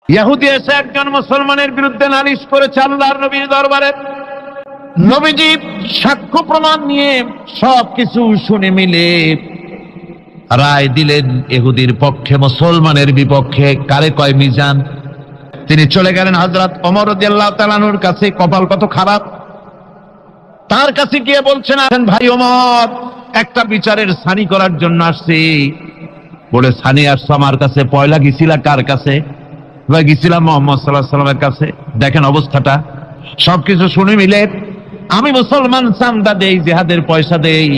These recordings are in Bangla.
ইহুদি এসে একজন মুসলমানের বিরুদ্ধে নালিশ করেছে আল্লাহর নবীর দরবারে। নবীজি সাক্ষ্য প্রমাণ নিয়ে সবকিছু শুনে মিলে রায় দিলেন ইহুদির পক্ষে, মুসলমানের বিপক্ষে। কারে কয় মিজান। তিনি চলে গেলেন হযরত ওমর রাদিয়াল্লাহু তাআলা আনহুর কাছে। কপাল কত খারাপ, তার কাছে গিয়ে বলছেন, ভাই ওমর, একটা বিচারের সানি করার জন্য আসছি। বলে, সানি আসছো আমার কাছে? পয়লা গেছিলা কার কাছে? গেছিলাম মুহাম্মদ সাল্লাল্লাহু আলাইহি ওয়াসাল্লামের কাছে। দেখেন অবস্থাটা। সবকিছু শুনে মিলে আমি মুসলমান, চান্দা দেই, জিহাদের পয়সা দেই,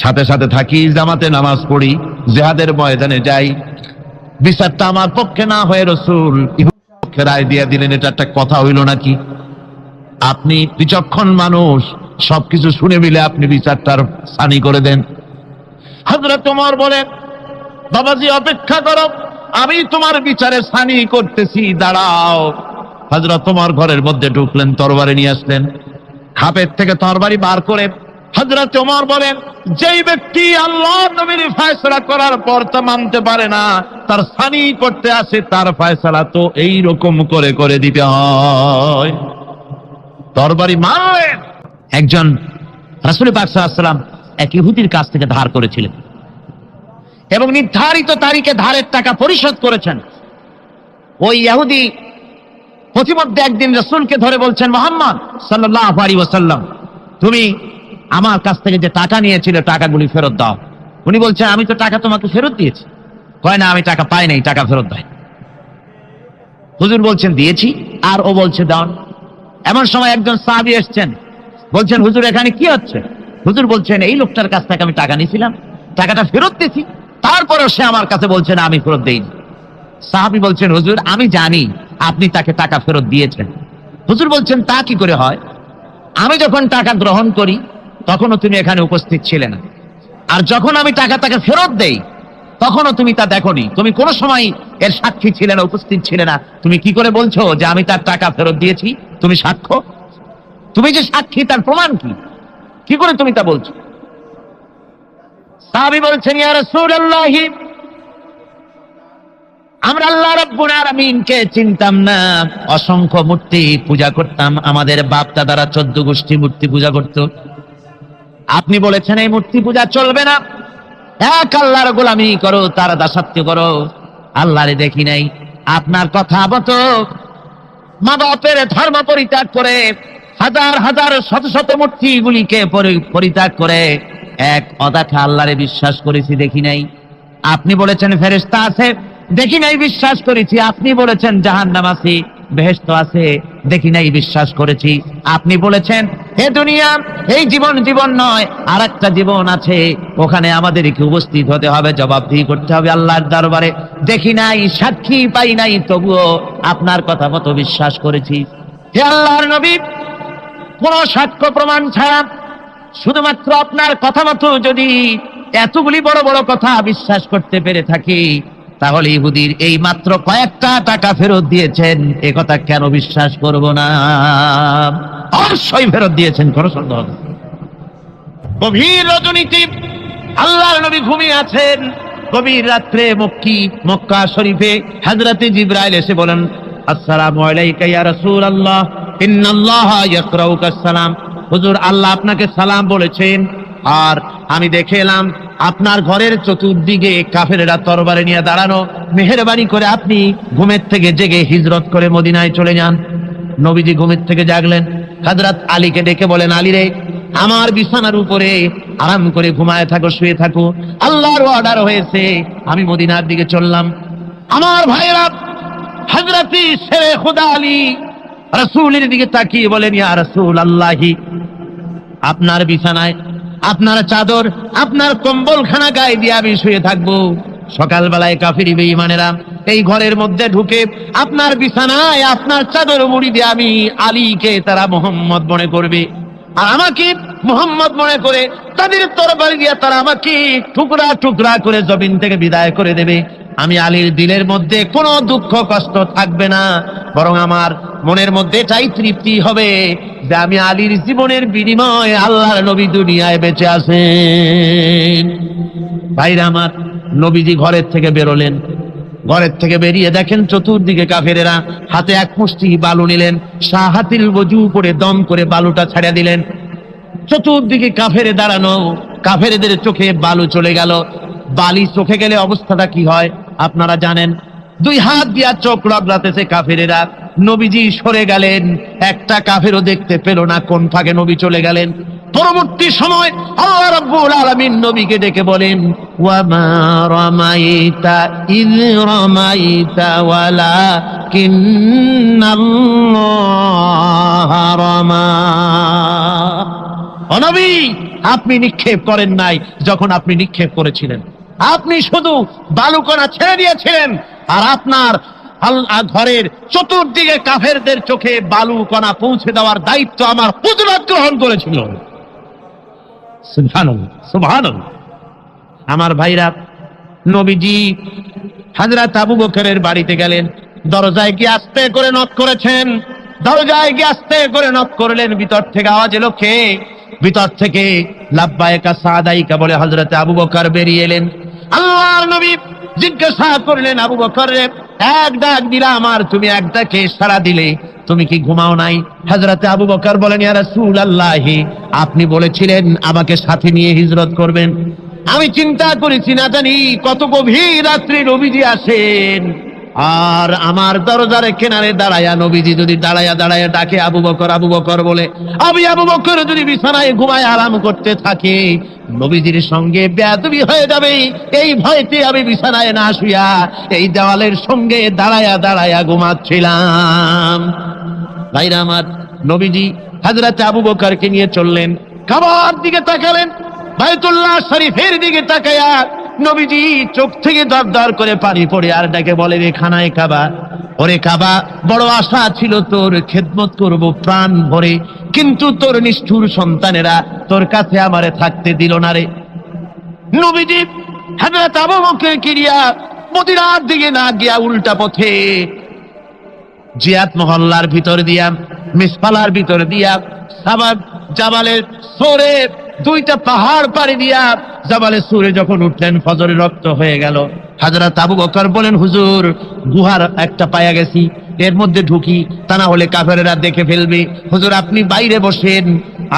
সাথে সাথে থাকি, জামাতে নামাজ পড়ি, জিহাদের ময়দানে যাই। বিচারটা আমার পক্ষে না হয়ে রাসূল পক্ষে রায় দিয়ে দিলেন। এটা একটা কথা হইল নাকি? আপনি বিচক্ষণ মানুষ, সবকিছু শুনে মিলে আপনি বিচারটার সানি করে দেন। হযরত ওমর বলেন, বাবাজি অপেক্ষা করো, আমি তোমার বিচারে সানি করতেছি, দাঁড়াও। হযরত ওমর ঘরের মধ্যে ঢুকলেন, তরবারি নিয়ে আসলেন, খাপের থেকে তরবারি বার করে হযরত ওমর বলেন, যেই ব্যক্তি আল্লাহর নবীর ফয়সালা করার পর তা মানতে পারে না, তার সানি করতে আসে, তার ফয়সালা তো এই রকম করে করে দিতে হয়। তরবারি মারলেন। একজন রাসূল পাক সাল্লাল্লাহু আলাইহি ওয়াসাল্লাম এক ইহুদির কাছ থেকে ধার করেছিলেন এবং নির্ধারিত তারিখে ধারের টাকা পরিশোধ করেছেন। ওই ইহুদি প্রতিমধ্যে একদিন রাসূলকে ধরে বলছেন, মুহাম্মদ সাল্লাল্লাহু আলাইহি ওয়াসাল্লাম, তুমি আমার কাছ থেকে যে টাকা নিয়েছিলে টাকাগুলি ফেরত দাও। উনি বলছেন, আমি তো টাকা তোমাকে ফেরত দিয়েছি। কয় না, আমি টাকা পাই নাই, টাকা ফেরত দেয়। হুজুর বলছেন দিয়েছি, আর ও বলছে দাও। এমন সময় একজন সাহাবী এসেছেন, বলছেন, হুজুর এখানে কি হচ্ছে? হুজুর বলছেন, এই লোকটার কাছ থেকে আমি টাকা নিয়েছিলাম, টাকাটা ফেরত দিয়েছি, তারপরেও সে আমার কাছে বলছে না আমি ফেরত দেইনি। সাহাবী বলছেন, হুজুর আমি জানি আপনি তাকে টাকা ফেরত দিয়েছেন। হুজুর বলছেন, তা কি করে হয়? আমি যখন টাকা গ্রহণ করি তখনও তুমি এখানে উপস্থিত ছিলে না, আর যখন আমি টাকা তাকে ফেরত দেই তখনও তুমি তা দেখোনি, তুমি কোনো সময় এর সাক্ষী ছিলে না, উপস্থিত ছিলে না। তুমি কি করে বলছো যে আমি তার টাকা ফেরত দিয়েছি? তুমি সাক্ষ্য, তুমি যে সাক্ষী তার প্রমাণ কি করে তুমি তা বলছো? সাহাবী বলছেন, ইয়া রাসূলুল্লাহ, আমরা আল্লাহ রাব্বুল আলামিনকে চিনতাম না, অসংখ্য মূর্তি পূজা করতাম, আমাদের বাপ দাদারা 14 গোষ্ঠী মূর্তি পূজা করত। আপনি বলেছেন এই মূর্তি পূজা চলবে না, এক আল্লাহর গোলামি করো, তার দাসত্ব করো। আল্লাহরে দেখি নাই। আপনার কথা মতো মা বাপের ধর্ম পরিত্যাগ করে, হাজার হাজার শত শত মূর্তিগুলিকে পরিত্যাগ করে এক অদেখা আল্লাহরে বিশ্বাস করেছি, দেখি নাই। আপনি বলেছেন ফেরেশতা আছে, দেখি নাই, বিশ্বাস করেছি। আপনি বলেছেন জাহান্নাম আছে, বেহেশত আছে, দেখি নাই, বিশ্বাস করেছি। আপনি বলেছেন এ দুনিয়া এই জীবন জীবন নয়, আর একটা জীবন আছে, ওখানে আমাদেরকে উপস্থিত হতে হবে, জবাবদিহি করতে হবে আল্লাহর দরবারে। দেখি নাই, সাক্ষী পাই নাই, তবুও আপনার কথা মতো বিশ্বাস করেছি। হে আল্লাহর নবী, কোন সাক্ষ্য প্রমাণ ছাড়া শুধুমাত্র আপনার কথা মতো যদি এতগুলি বড় বড় কথা বিশ্বাস করতে পেরে থাকি, তাহলে ইহুদির এই মাত্র কয়েকটা টাকা ফেরত দিয়েছেন এ কথা কেন বিশ্বাস করব না? অবশ্যই ফেরত দিয়েছেন, কোনো সন্দেহ নেই। গভীর রজনীতে আল্লাহর নবী ঘুমিয়ে আছেন। গভীর রাত্রে মক্কা শরীফে হযরতে জিবরাইল এসে বলেন, আসসালামু আলাইকা ইয়া রাসূলুল্লাহ, ইন্নাল্লাহা ইয়াকরাউকা সালাম। হুজুর, আল্লাহ আপনাকে সালাম বলেছেন। আর আমি দেখে এলাম আপনার ঘরের চতুর্দিকে কাফেরেরা তরবারি নিয়ে দাঁড়ানো। মেহেরবানি করে আপনি ঘুমের থেকে জেগে হিজরত করে মদিনায় চলে যান। নবীজি ঘুমের থেকে জাগলেন, হযরত আলীকে ডেকে বলেন, আলী রে, আমার বিছানার উপরে আরাম করে ঘুমায় থাকো, শুয়ে থাকো, আল্লাহর অর্ডার হয়েছে, আমি মদিনার দিকে চললাম। আমার ভাইরা, হযরত শেরে খুদা আলী রাসূলের দিকে তাকিয়ে বলেন, ইয়া রাসূলুল্লাহ, আপনার বিছানায় আপনার চাদর, আপনার কম্বলখানা গায়ে দিয়ে আমি শুয়ে থাকবো। সকালবেলায় কাফির বেঈমানেরা এই ঘরের মধ্যে ঢুকে আপনার বিছানায় আপনার চাদর মুড়ি দিয়ে আমি আলীকে তারা মুহাম্মদ মনে করবে, আর আমাকে মুহাম্মদ মনে করে তাদের তরবারি দিয়ে তারা আমাকে টুকরা টুকরা করে জমিন থেকে বিদায় করে দেবে। আমি আলীর দিলের মধ্যে কোনো দুঃখ কষ্ট থাকবে না, বরং আমার মনের মধ্যে এটাই তৃপ্তি হবে যে আমি আলীর জীবনের বিনিময়ে আল্লাহর নবী দুনিয়ায় বেঁচে আছেন। ভাইরা আমার, নবীজি ঘরের থেকে বেরোলেন, ঘরের থেকে বেরিয়ে দেখেন চতুর্দিকে কাফেরেরা, হাতে এক মুষ্টি বালু নিলেন, শাহাতিল ওযু করে দম করে বালুটা ছাড়িয়ে দিলেন। চতুর্দিকে কাফেরে দাঁড়ানো, কাফেরদের চোখে বালু চলে গেল। বালি চোখে গেলে অবস্থাটা কি হয় আপনারা জানেন। দুই হাত দিয়া চোখ রগড়াতেছে কাফেরেরা। নবীজি সরে গেলেন, একটা কাফেরও দেখতে পেল না কোন ফাঁকে নবী চলে গেলেন। পরবর্তী সময় আল্লাহ রাব্বুল আলামিন নবীকে ডেকে বলেন, ওয়া মা রামাইতা ইয রামাইতা ওয়ালাকিন্নাল্লাহা রামা। ও নবী, আপনি নিক্ষেপ করেন নাই যখন আপনি নিক্ষেপ করেছিলেন, আপনি শুধু বালুকণা ছেড়ে দিয়েছিলেন, আর আপনার ঘরের চতুর্দিকে কাফেরদের চোখে বালু কণা পৌঁছে দেওয়ার দায়িত্ব আমার হুজুরাত গ্রহণ করেছিল। সুবহানাল্লাহ, সুবহানাল্লাহ। আমার ভাইরা, নবীজি হযরত আবু বকরের বাড়িতে গেলেন, দরজায় গিয়ে আস্তে করে নক করেছেন। দরজায় গিয়ে আস্তে করে নক করলেন, ভিতর থেকে আওয়াজ এলো, কে? ভিতর থেকে লাব্বাইকা সাদাইকা বলে হযরত আবু বকর বেরিয়ে এলেন। আল্লাহর নবী জিজ্ঞাসা করলেন, আবু বকর রে, এক ডাক দিলাম আর তুমি এক ডাকে সাড়া দিলে, তুমি কি ঘুমাও নাই? হযরত আবু বকর বলেন, ইয়া রাসূলুল্লাহ, আপনি বলেছিলেন আমাকে সাথে নিয়ে হিজরত করবেন। আমি চিন্তা করেছি না জানি কত গভীর রাত্রি নবীজি আসেন, আর আমার দরজার কিনারে দাঁড়ায়া নবীজি যদি দাঁড়ায়া দাঁড়ায়া ডাকে আবু বকর আবু বকর বলে, আমি আবু বকর যদি বিছানায় ঘুমায় আরাম করতে থাকি, নবীজির সঙ্গে বেয়াদবি হয়ে যাবে, এই ভয়তে আমি বিছানায় না শুয়া এই দেওয়ালের সঙ্গে দাঁড়ায়া দাঁড়ায়া ঘুমাচ্ছিলাম। ভাইরা আমার, নবীজি হযরত আবু বকরকে নিয়ে চললেন, কাবার দিকে তাকালেন, বাইতুল্লাহ শরীফের দিকে তাকায়া নবীজি চোখ থেকে দর দর করে পানি পড়ে আর ডাকে বলে, রে খানায় কাবা, ওরে কাবা, বড় আশা ছিল তোর খেদমত করব প্রাণ ভরে, কিন্তু তোর নিষ্ঠুর সন্তানেরা তোর কাছে আমারে থাকতে দিল না রে। নবীজি হযরত আবু বকরকে নিয়ে মদিনার দিকে না গিয়া উল্টা পথে জিয়াদ মহল্লার ভিতর দিয়া, মিসফালার ভিতর দিয়া, সাবাব জাবালের সোরে, দুইটা পাহাড় পাড়ি দিয়া জাবালে সুরে যখন উঠলেন, ফজরের রক্ত হয়ে গেল। হযরত আবু বকর বলেন, হুজুর, গুহার একটা পায়া গেছি, এর মধ্যে ঢুকি, তা না হলে কাফেরেরা দেখে ফেলবে। হুজুর, আপনি বাইরে বসেন,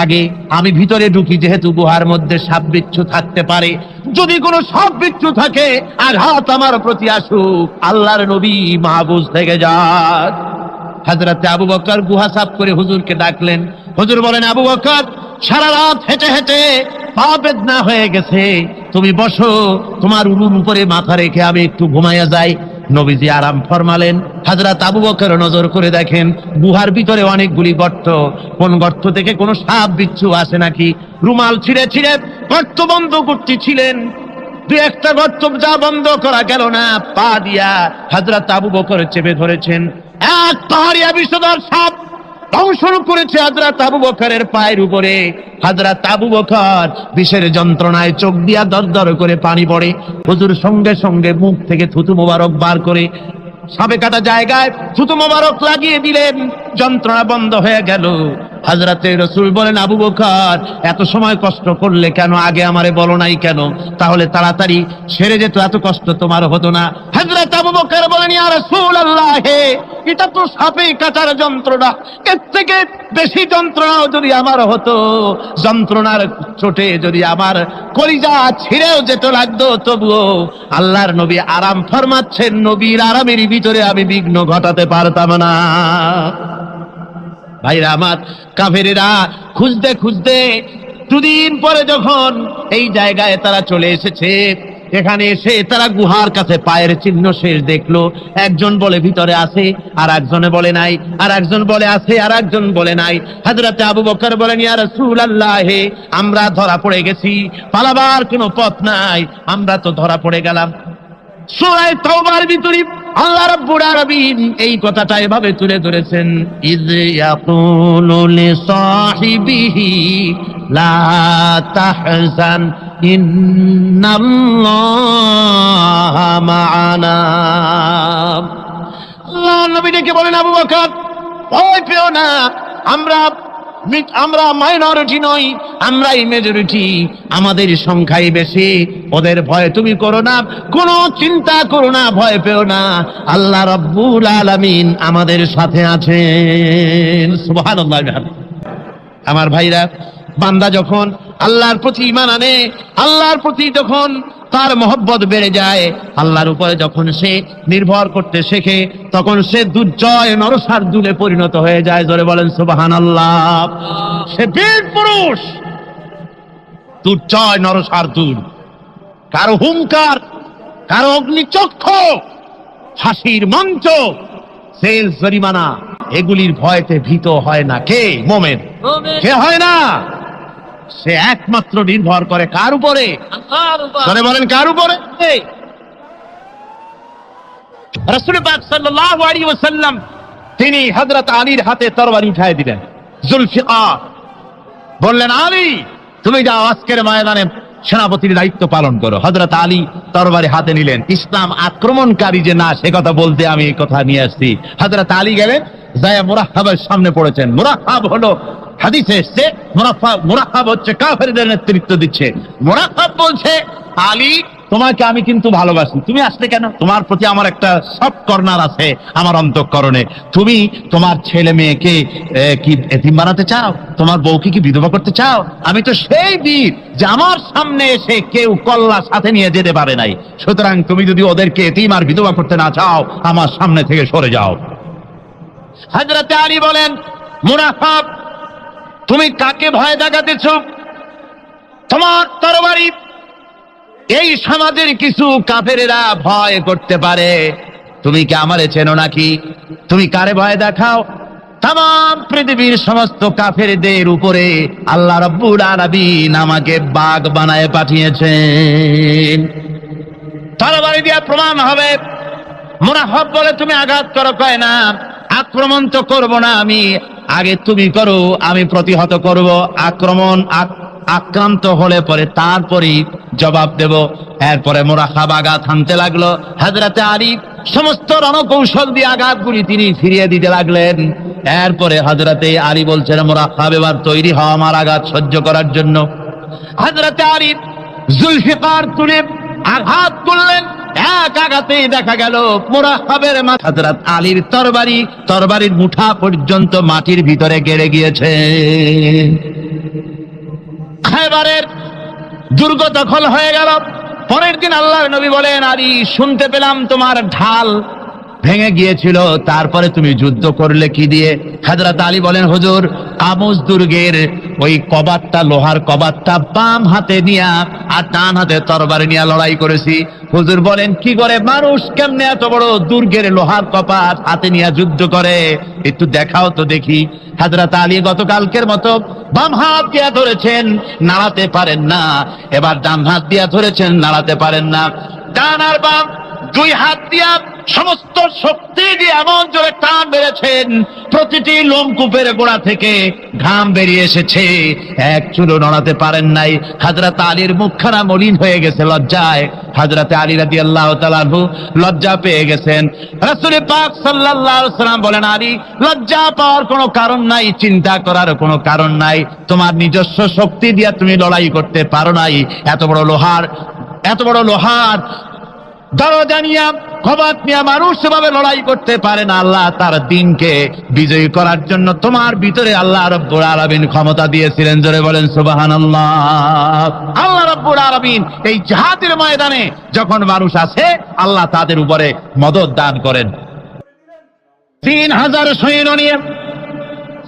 আগে আমি ভিতরে ঢুকি, যেহেতু গুহার মধ্যে সাপ বিচ্ছু থাকতে পারে, যদি কোনো সাপ বিচ্ছু থাকে আঘাত আমার প্রতি আসুক, আল্লাহর নবী মাহফুজ থেকে যাক। হযরত আবু বকর গুহা সাফ করে হুজুরকে ডাকলেন। হুজুর বলেন, আবু বকর, সারা রাত হেঁটে হেঁটে পা বেদনা হয়ে গেছে, তুমি বসো, তোমার উলুর উপরে মাথা রেখে আমি একটু ঘুমাইয়া যাই। নবীজি আরাম ফরমালেন। হযরত আবু বকর নজর করে দেখেন গুহার ভিতরে অনেকগুলি গর্ত, কোন গর্ত থেকে কোনো সাপ বিচ্ছু আসে নাকি। রুমাল ছিঁড়ে ছিঁড়ে গর্ত বন্ধ করতেছিলেন, দু একটা গর্ত যা বন্ধ করা গেল না, পা দিয়া হযরত আবু বকর চেপে ধরেছেন। এক পাহাড়িয়া বিষধর সাপ দংশন করেছে হযরত আবু বকরের পায়ের উপরে। হযরত আবু বকর বিষের যন্ত্রণায় চোখ দিয়া দর দর করে পানি পড়ে। হুজুর সঙ্গে সঙ্গে মুখ থেকে থুতু মোবারক বার করে সাপে কাটা জায়গায় থুতু মোবারক লাগিয়ে দিলেন, যন্ত্রণা বন্ধ হয়ে গেল। হযরতে রাসূল বলেন, আবু বকর, এত সময় কষ্ট করলে কেন? আগে আমারে বলো নাই কেন? তাহলে তাড়াতাড়ি সেরে যেত, এত কষ্ট তোমার হতো না। হযরত আবু বকর বলেন, ইয়া রাসূলুল্লাহ, এটা তো সাপে কাটার যন্ত্রণা, এর থেকে বেশি যন্ত্রণাও যদি আমার হতো, যন্ত্রণার চোটে যদি আমার কলিজা ছিঁড়েও যেত লাগতো, তবুও আল্লাহর নবী আরাম ফরমাচ্ছেন, নবীর আরামের ভিতরে আমি বিঘ্ন ঘটাতে পারতাম না। ভাইরা আমার, কাফেরেরা খুঁজতে খুঁজতে দুদিন পরে যখন এই জায়গায় তারা চলে এসেছে, এখানে এসে তারা গুহার কাছে পায়ের চিহ্ন শেষ দেখলো। একজন বলে ভিতরে আছে, আর একজনে বলে নাই, আর একজন বলে আছে, আর একজন বলে নাই। হযরত আবু বকর বলেন, ইয়া রাসূলুল্লাহ, আমরা ধরা পড়ে গেছি, পালাবার কোনো পথ নাই, আমরা তো ধরা পড়ে গেলাম। সূরা তাওবার ভিতরে আল্লাহ রাব্বুল আলামিন এই কথাটা এভাবে তুলে ধরেছেন, ইয ইয়াকুলু লিসাহিবিহি লা তাহজান ইন্নাল্লাহা মা'ানা। আল্লাহ নবী ডেকে বলেন, আবু বকর, ভয় পেও না, আমরা আমরা মাইনরিটি নই, আমরাই মেজরিটি, আমাদের সংখ্যাই বেশি, ওদের ভয় তুমি করো না, কোনো চিন্তা করো না, ভয় পেও না, আল্লাহ রাব্বুল আলামিন আমাদের সাথে আছেন। সুবহানাল্লাহ। আমার ভাইরা, বান্দা যখন আল্লাহর প্রতি ঈমান আনে, আল্লাহর প্রতি যখন তার মহব্বত বেড়ে যায়, আল্লাহর উপরে যখন সে নির্ভর করতে শেখে, তখন সে দুর্জয় নরসার্দুলে পরিণত হয়ে যায়। জোরে বলেন সুবহানাল্লাহ। সে বীর পুরুষ, দুর্জয় নরসার্দুল। কারো হুঙ্কার, কারো অগ্নিচক্ষু, ফাঁসির মঞ্চ, সেল জরিমানা, এগুলির ভয়তে ভীত হয় না। কে? মুমিন। কে হয় না? সে একমাত্র নির্ভর করে কার উপরে? আল্লাহর উপরে। বলেন কার উপরে? রাসূল পাক সাল্লাল্লাহু আলাইহি ওয়াসাল্লাম তিনি হযরত আলীর হাতে তরবারি উঠায় দিলেন। জুলফিকার বললেন, আলী তুমি যাও, আজকের ময়দানে সেনাপতির দায়িত্ব পালন করো। হযরত আলী তরবারি হাতে নিলেন। ইসলাম আক্রমণকারী যে না, সে কথা বলতে আমি এই কথা নিয়ে আসছি। হযরত আলী গেলেন, যায় মুরাহহাবের সামনে পড়েছেন। মুরাহহাব হলো, হাদিসে এসেছে, মুরাহহাব হচ্ছে কাফেরদের নেতৃত্ব দিচ্ছে। মুরাহহাব বলছে, আলী তোমাকে আমি কিন্তু ভালোবাসি, তুমি আসলে কেন? তোমার প্রতি আমার একটা সফট কর্নার আছে আমার অন্তঃকরণে। তুমি তোমার ছেলে মেয়েকে কি এতিম বানাতে চাও? তোমার বউকে কি বিধবা করতে চাও? আমি তো সেই বীর যে আমার সামনে এসে কেউ কল্লা সাথে নিয়ে যেতে পারে নাই। সুতরাং তুমি যদি ওদেরকে এতিম আর বিধবা করতে না চাও, আমার সামনে থেকে সরে যাও। হযরত আলী বলেন, মুনাফিক তুমি কাকে ভয় দেখাতেছ? তোমার তরবারি এই সমাজের কিছু কাফেরেরা ভয় করতে পারে, তুমি কি আমারে চেনো নাকি? তুমি কারে ভয় দেখাও? তাম পৃথিবীর সমস্ত কাফেরদের উপরে আল্লাহ রাব্বুল আলামিন আমাকে বাগ বানায় পাঠিয়েছেন। তরবারি দিয়ে প্রমাণ হবে। মুনাফিক বলে, তুমি আঘাত করো। কয় না, আক্রমণ তো করব না আমি, আগে তুমি করো, আমি প্রতিহত করব। আক্রান্ত হলে পরে তারপরই জবাব দেব। এরপরে মুরাহহাব আঘাত হানতে লাগলো। হযরত আলী সমস্ত রণকৌশল দিয়ে আঘাতগুলি তিনি ফিরিয়ে দিতে লাগলেন। এরপরে হযরত আলী বলছেন, মুরাহহাব এবার তৈরি হও আমার আঘাত সহ্য করার জন্য। হযরত আলী জুলফিকার তুলে আঘাত করলেন। এক আঘাতেই দেখা গেল মুরাহহাবের মাথা হযরত আলীর তরবারির মুঠা পর্যন্ত মাটির ভিতরে গেড়ে গিয়েছে। খায়বারের দুর্গ দখল হয়ে গেল। পরের দিন আল্লাহর নবী বলেন, আলী শুনতে পেলাম তোমার ঢাল ভেঙে গিয়েছিল, তারপরে তুমি যুদ্ধ করলে কি দিয়ে? হযরত আলী বলেন, হুজুর আমুস দুর্গের ওই কবাটটা, লোহার কবাটটা বাম হাতে নিয়ে আর ডান হাতে তরবারি নিয়ে লড়াই করেছি। হুজুর বলেন, কি করে মানুষ কেমনে এত বড় দুর্গের লোহার কপাট হাতে নিয়ে যুদ্ধ করে? একটু দেখাও তো দেখি। হযরত আলী গতকালকের মতো বাম হাত দিয়ে ধরেছেন, নাড়াতে পারেন না। এবার ডান হাত দিয়ে ধরেছেন, নাড়াতে পারেন না। ডান আর বাম দুই হাত দিয়া সমস্ত শক্তি দিয়ে এমন জোরে টান বেড়েছেন, প্রতিটি লোমকূপের গোড়া থেকে ঘাম বেরিয়ে এসেছে, এক চুলও নড়াতে পারেন নাই। হযরত আলীর মুখখানা মলিন হয়ে গেছে লজ্জায়। হযরত আলী রাদিয়াল্লাহু তাআলা আনহু লজ্জা পেয়ে গেছেন। রাসূল পাক সাল্লাল্লাহু আলাইহি ওয়াসাল্লাম বলেন, আলী লজ্জা পাওয়ার কোনো কারণ নাই, চিন্তা করার কোনো কারণ নাই। তোমার নিজস্ব শক্তি দিয়ে তুমি লড়াই করতে পারো নাই। এত বড় লোহার দরজা নিয়ে, কবাট নিয়ে মানুষ সেভাবে লড়াই করতে পারে না। আল্লাহ তার দ্বীনকে বিজয়ী করার জন্য তোমার ভিতরে আল্লাহ রাব্বুল আলামিন ক্ষমতা দিয়েছিলেন। জোরে বলেন সুবহানাল্লাহ। আল্লাহ রাব্বুল আলামিন এই জিহাদের ময়দানে যখন মানুষ আসে, আল্লাহ তাদের উপরে মদদ দান করেন। 3000 সৈন্য নিয়ে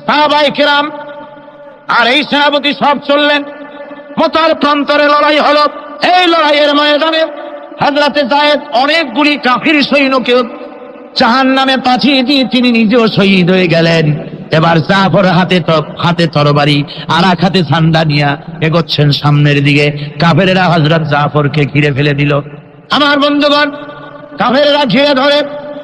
সাহাবায়ে কেরাম আর এই সেনাপতি সব চললেন। মতার প্রান্তরে লড়াই হলো। এই লড়াইয়ের ময়দানে হযরতে যায়েদ অনেকগুলি কাফির সৈন্যকে জাহান্নামে পাঠিয়ে দিয়ে তিনি নিজেও শহীদ হয়ে গেলেন। এবার জাফর হাতে তরবারি আর এক হাতে ঝান্ডা নিয়ে এগোচ্ছেন সামনের দিকে। কাফেরেরা হযরত জাফরকে ঘিরে ফেলে দিল। আমার বন্ধুগণ, কাফেরেরা ঘিরে ধরে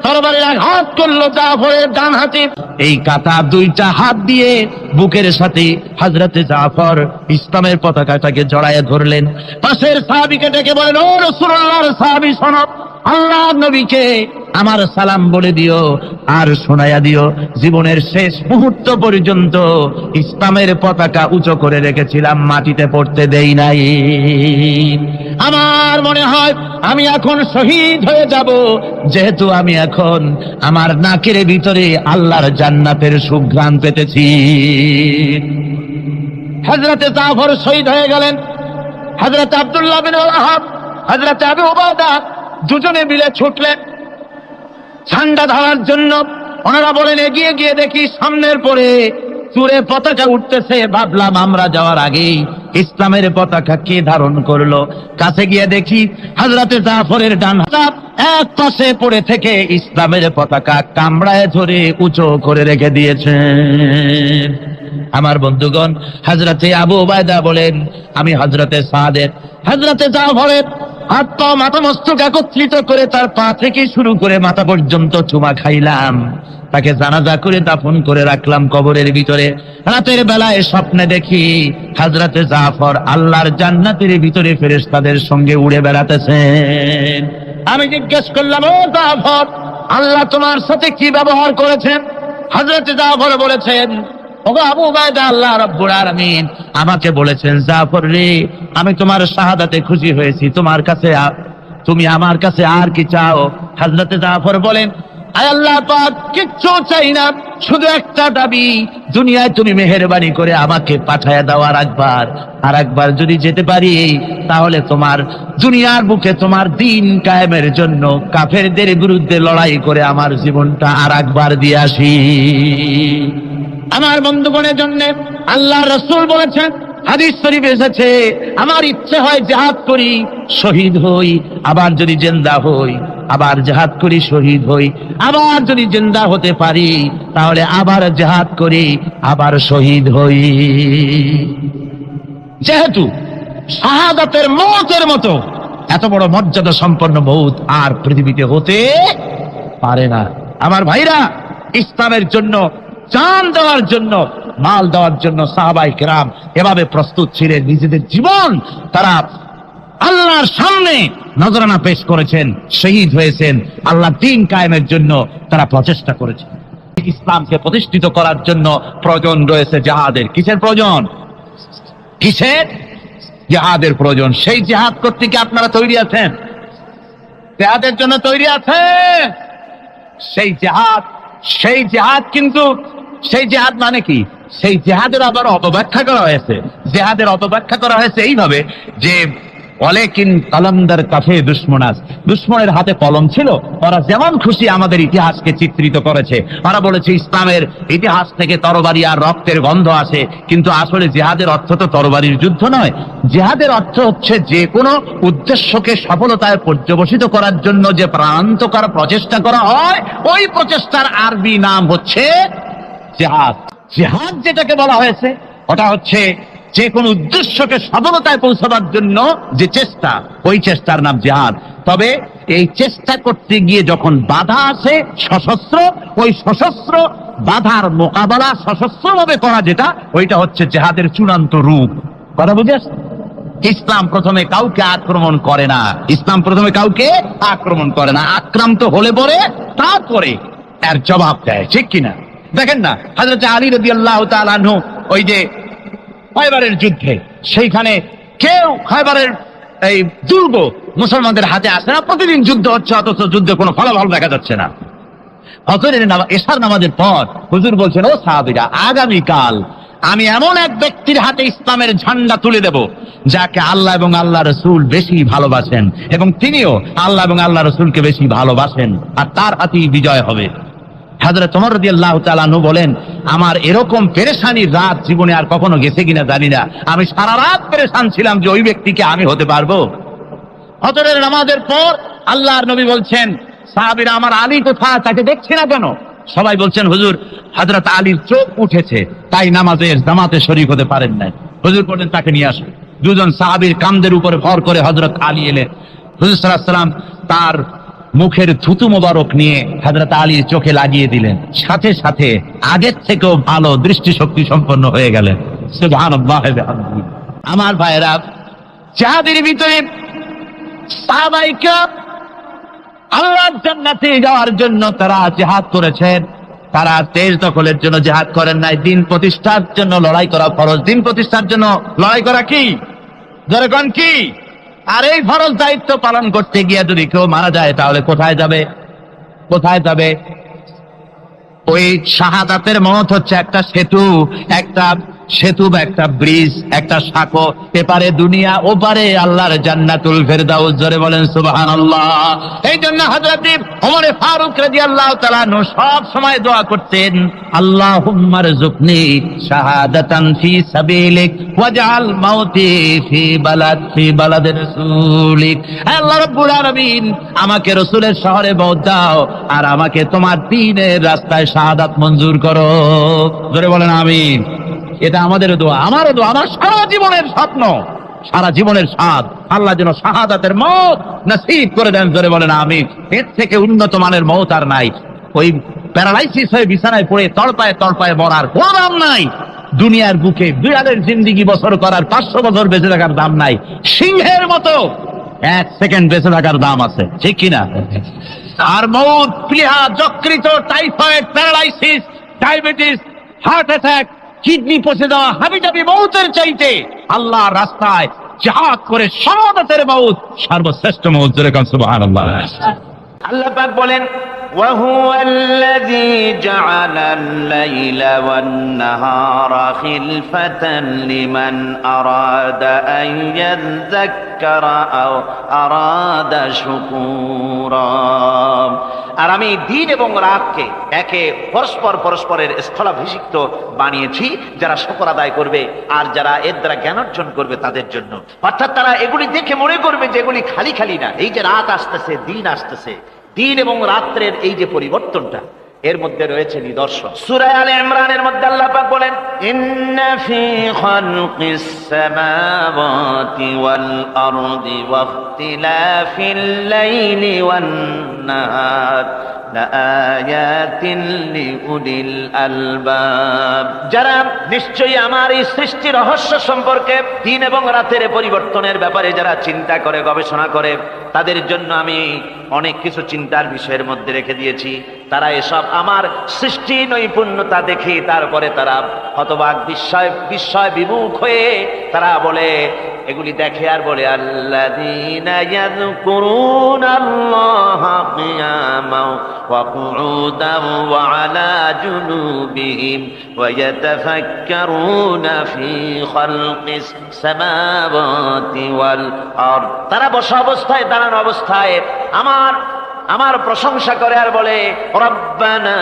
তরবারির আঘাত করলো জাফরের ডান হাতে। এই কাটা দুইটা হাত দিয়ে বুকের সাথে হযরতে জাফর ইসলামের পতাকাটাকে জড়ায় ধরলেন। পাশের সাহাবীকে ডেকে বলেন, ও রাসূলুল্লাহর সাহাবী শোনো, আল্লাহ নবীকে আমার সালাম বলে দিও আর শোনায়া দিও, জীবনের শেষ মুহূর্ত পর্যন্ত ইসলামের পতাকা উঁচু করে রেখেছিলাম, মাটিতে পড়তে দেই নাই। আমার মনে হয় আমি এখন শহীদ হয়ে যাব, যেহেতু আমি এখন আমার নাকের ভিতরে আল্লাহর জান্নাতের সুঘ্রাণ পেতেছি। হযরতে জাফর শহীদ হয়ে গেলেন, হযরত আব্দুল্লাহ বিন ওয়াহাব, হযরত আবু উবাদা দুজনে মিলে ছুটলেন ঝান্ডা ধরার জন্য। ওনারা বলেন এগিয়ে গিয়ে দেখি সামনের পরে চূড়ে পতাকা উঠতেছে, ভাবলাম আমরা যাওয়ার আগেই ইসলামের পতাকা কে ধারণ করলো। কাছে গিয়ে দেখি হযরতে জাফরের ডান হাত এক পাশে পড়ে থেকে ইসলামের পতাকা কামড়ায় ধরে উঁচু করে রেখে দিয়েছেন। আমার বন্ধুগণ, হযরতে আবু উবাইদা বলেন আমি হযরতে সাদের, হযরতে জাফরের হাত পা মাথা মস্তক একত্রিত করে তার পা থেকে শুরু করে মাথা পর্যন্ত চুমা খাইলাম, তাকে জানাজা করে দাফন করে রাখলাম কবরের ভিতরে। রাতের বেলায় স্বপ্নে দেখি হযরতে জাফর আল্লাহর জান্নাতের ভিতরে ফেরেশতাদের সঙ্গে উড়ে বেড়াতেছেন। আমি জিজ্ঞেস করলাম, ও জাফর, আল্লাহ তোমার সাথে কি ব্যবহার করেছেন? হযরতে জাফর বলেছেন, ওগো আবু উবাইদা, আল্লাহ রাব্বুল আলামিন আমাকে বলেছেন, জাফর রে, আমি তোমার শাহাদাতে খুশি হয়েছি, তুমি আমার কাছে আর কি চাও? হযরতে জাফর বলেন, আয় আল্লাহ পাক, কিচ্ছু চাই না, শুধু একটা দাবি, দুনিয়ায় তুমি মেহেরবানি করে আমাকে পাঠায়া দাও আর একবার যদি যেতে পারি, তাহলে তোমার দুনিয়ার বুকে তোমার দিন কায়েমের জন্য কাফেরদের বিরুদ্ধে লড়াই করে আমার জীবনটা আর একবার দিয়ে আসি। আমার বন্ধুগণের জন্য আল্লাহ রাসূল বলেছেন, হাদিস শরীফে এসেছে, আমার ইচ্ছে হয় জিহাদ করি, শহীদ হই, আবার যদি জিন্দা হই, আবার জিহাদ করি, শহীদ হই, আবার যদি জিন্দা হতে পারি তাহলে আবার জিহাদ করি, আবার শহীদ হই। যেহেতু শাহাদাতের মওতের মতো এত বড় মর্যাদা সম্পন্ন মওত আর পৃথিবীতে হতে পারে না। আমার ভাইরা, ইসলামের জন্য জান দেওয়ার জন্য, মাল দেওয়ার জন্য সাহাবায়ে কেরাম এভাবে প্রস্তুত ছিলেন, নিজেদের জীবন তারা আল্লাহর সামনে নজরানা পেশ করেছেন, শহীদ হয়েছেন, আল্লাহর দ্বীন কায়েমের জন্য তারা প্রচেষ্টা করেছেন। ইসলামকে প্রতিষ্ঠিত করার জন্য প্রয়োজন রয়েছে জিহাদের। কিসের প্রয়োজন? কিসের? জিহাদের প্রয়োজন। সেই জিহাদ করতে কি আপনারা তৈরি আছেন? জিহাদের জন্য তৈরি আছেন? সেই জিহাদ কিন্তু সেই জিহাদ মানে কি? সেই জিহাদের আবার অপব্যাখ্যা করা হয়েছে। জিহাদের অপব্যাখ্যা করা হয়েছে এইভাবে যে ওয়ালাকিন কালান্দার কাফে দুশমনাস, দুশমনের হাতে কলম ছিল, ওরা যেমন খুশি আমাদের ইতিহাসকে চিত্রিত করেছে। ওরা বলেছে ইসলামের ইতিহাস থেকে তরবারি আর রক্তের গন্ধ আসে, কিন্তু আসলে জিহাদের অর্থ তো তরবারির যুদ্ধ নয়। জিহাদের অর্থ হচ্ছে যে কোনো উদ্দেশ্যকে সফলতায় পর্যবসিত করার জন্য যে প্রাণান্তকর প্রচেষ্টা করা হয়, ওই প্রচেষ্টার আরবি নাম হচ্ছে জিহাদ। জিহাদ যেটাকে বলা হয়েছে ওটা হচ্ছে যে কোন উদ্দেশ্যকে সফলতায় পৌঁছাবার জন্য যে চেষ্টা, ওই চেষ্টার নাম জিহাদ। তবে এই চেষ্টা করতে গিয়ে যখন বাধা আসে সশস্ত্র, ওই সশস্ত্র বাধার মোকাবেলা সশস্ত্রভাবে করা যেটা, ওইটা হচ্ছে জিহাদের চূড়ান্ত রূপ। কথা বুঝে আসছে? ইসলাম প্রথমে কাউকে আক্রমণ করে না, ইসলাম প্রথমে কাউকে আক্রমণ করে না, আক্রান্ত হলে পরে তারপরে এর জবাব দেয়, ঠিক কিনা? দেখেন না, হযরত আলী রাদিয়াল্লাহু তাআলা আনহু ওই যে খায়বারের যুদ্ধে, সেইখানে কেউ খায়বারের এই দুর্গ মুসলমানদের হাতে আসে না, প্রতিদিন যুদ্ধ হচ্ছে, অথচ যুদ্ধে কোনো ফলাফল দেখা যাচ্ছে না। ফজরের এশার নামাজের পর হুজুর বলছেন, ও সাহাবীরা, আগামীকাল আমি এমন এক ব্যক্তির হাতে ইসলামের ঝান্ডা তুলে দেব যাকে আল্লাহ এবং আল্লাহ রসুল বেশি ভালোবাসেন, এবং তিনিও আল্লাহ এবং আল্লাহ রসুলকে বেশি ভালোবাসেন, আর তার হাতেই বিজয় হবে। হযরত ওমর রাদিয়াল্লাহু তাআলা আনহু বলেন, আমার এরকম পেরেশানির রাত জীবনে আর কখনো গেছে কিনা জানি না, আমি সারা রাত পেরেশান ছিলাম যে ওই ব্যক্তিকে আমি হতে পারবো। ফজরের নামাজের পর আল্লাহর নবী বলছেন, সাহাবীরা, আমার আলী কোথায়, তাকে দেখছি না কেন? সবাই বলছেন, হুজুর, হযরত আলীর চোখ উঠেছে, তাই নামাজের জামাতে শরীক হতে পারেন নাই। হুজুর বলেন, তাকে নিয়ে আসো। দুজন সাহাবীর কাঁধের উপরে ভর করে হযরত আলী এলেন। হুজুর সাল্লাল্লাহু আলাইহি ওয়াসাল্লাম তার মুখের থুতু মোবারক নিয়ে হযরত আলীর চোখে লাগিয়ে দিলেন, সাথে সাথে আগের থেকেও ভালো দৃষ্টিশক্তি সম্পন্ন হয়ে গেলেন। সুবহানাল্লাহ। আমার ভাইয়েরা, জিহাদের ভিতরে সাহাবায়ে কেরাম আল্লাহর জান্নাতে যাওয়ার জন্য তারা জিহাদ করেছেন। তারা দেশ দখলের জন্য জিহাদ করেন নাই, দিন প্রতিষ্ঠার জন্য লড়াই করা ফরজ। দিন প্রতিষ্ঠার জন্য লড়াই করা কি? জনগণ কি? আর এই ফরজ দায়িত্ব পালন করতে গিয়ে যদি কেউ মারা যায় তাহলে কোথায় যাবে? কোথায় যাবে? ওই শাহাদাতের মত হচ্ছে একটা সেতু, একটা সেতু বা একটা ব্রিজ, একটা সাঁকো, এপারে দুনিয়া, ওপারে আল্লাহর জান্নাতুল ফেরদাউস। জোরে বলেন সুবহানাল্লাহ। এই জন্য হযরত ওমর ফারুক রাদিয়াল্লাহু তাআলা আনহু সব সময় দোয়া করতেন, আল্লাহুম্মা রযুকনি শাহাদাতান ফি সাবিলিক ওয়াজআল মাউতি ফি বালাদি রাসূলিক। আল্লাহ রাব্বুল আলামিন, আমাকে রাসূলের শহরে মওত দাও আর আমাকে তোমার দ্বীনের রাস্তায় শাহাদাত মঞ্জুর করো। জোরে বলেন আমিন। এটা আমাদের দোয়া, আমারও দোয়া, আমার সারা জীবনের স্বপ্ন, সারা জীবনের স্বাদ, আল্লাহ যেন শাহাদাতের মওত নসিব করে দেন। জোরে বলেন আমিন। এর থেকে উন্নত মানের মওত আর নাই। ওই প্যারালাইসিস হয়ে বিছানায় পড়ে তড়পায় তড়পায় মরার কোনো দাম নাই। দুনিয়ার বুকে বিড়ালের জিন্দিগি বছর করার 500 বছর বেঁচে থাকার দাম নাই। সিংহের মতো 1 সেকেন্ড বেঁচে থাকার দাম আছে, ঠিক কিনা? আর মওত, প্লীহা, যকৃত, typhoid, paralysis, diabetes, heart attack, kidney পচে যাওয়া, হাবিজাবি মওতের চাইতে আল্লাহর রাস্তায় জিহাদ করে শাহাদাতের মওত সর্বশ্রেষ্ঠ মওত। যেরকম সুবহানাল্লাহ। আল্লাহ পাক বলেন, وهو الذي جعل الليل والنهار خلفة لمن أراد أن يذكر أو أراد شكورا। আর আমি দিন এবং রাতকে একে পরস্পরের স্থলাভিষিক্ত বানিয়েছি যারা শুকর আদায় করবে আর যারা এর দ্বারা জ্ঞান অর্জন করবে তাদের জন্য। অর্থাৎ তারা এগুলি দেখে মনে করবে যে এগুলি খালি খালি না। এই যে রাত আসতেছে, দিন আসতেছে, দিন এবং রাত্রের এই যে পরিবর্তনটা, এর মধ্যে রয়েছে নিদর্শন। সূরা আলে ইমরানের মধ্যে আল্লাহ পাক বলেন, ইন্না ফি খালকিস সামাওয়াতি ওয়াল আরদি ওয়াখতিলাফিল লাইলি ওয়ান নাহার লাআয়াতিন লিউলিল আলবাব। যারা নিশ্চয়ই আমার এই সৃষ্টি রহস্য সম্পর্কে, দিন এবং রাতের পরিবর্তনের ব্যাপারে যারা চিন্তা করে, গবেষণা করে, তাদের জন্য আমি অনেক কিছু চিন্তার বিষয়ের মধ্যে রেখে দিয়েছি। তারা এসব আমার সৃষ্টি নৈপুণ্যতা দেখে তারপরে তারা হতবাক, বিস্ময় বিমুখ হয়ে তারা বলে, এগুলি দেখে আর বলে, আল্লাযীনা ইয়াযকুরুনাল্লাহা কিয়ামান ওয়া কুউদান ওয়া আলা জুনুবিহিম ওয়া ইয়াতাফাক্কারুনা ফি খালকিস সামাওয়াতি ওয়াল আরদ। তারা বসা অবস্থায়, দাঁড়ানো অবস্থায় আমার প্রশংসা করে আর বলে, রব্বানা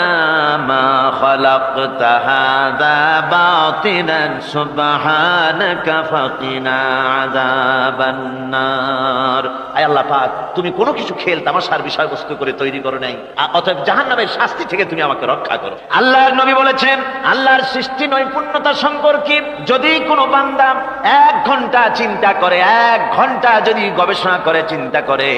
মা খালাকতা হাযা বাতিলান সুবহানাকা ফাকিনা আযাবান নার। আয় আল্লাহ পাক, তুমি কোনো কিছু খেল তামাশার বিষয়বস্তু করে তৈরি করো নাই, অতএব জাহান্নামের শাস্তি থেকে তুমি আমাকে রক্ষা করো। আল্লাহর নবী বলেছেন, আল্লাহর সৃষ্টি নৈপুণ্যতা সম্পর্কে যদি কোনো বান্দা 1 ঘন্টা চিন্তা করে, 1 ঘন্টা যদি গবেষণা করে, চিন্তা করে,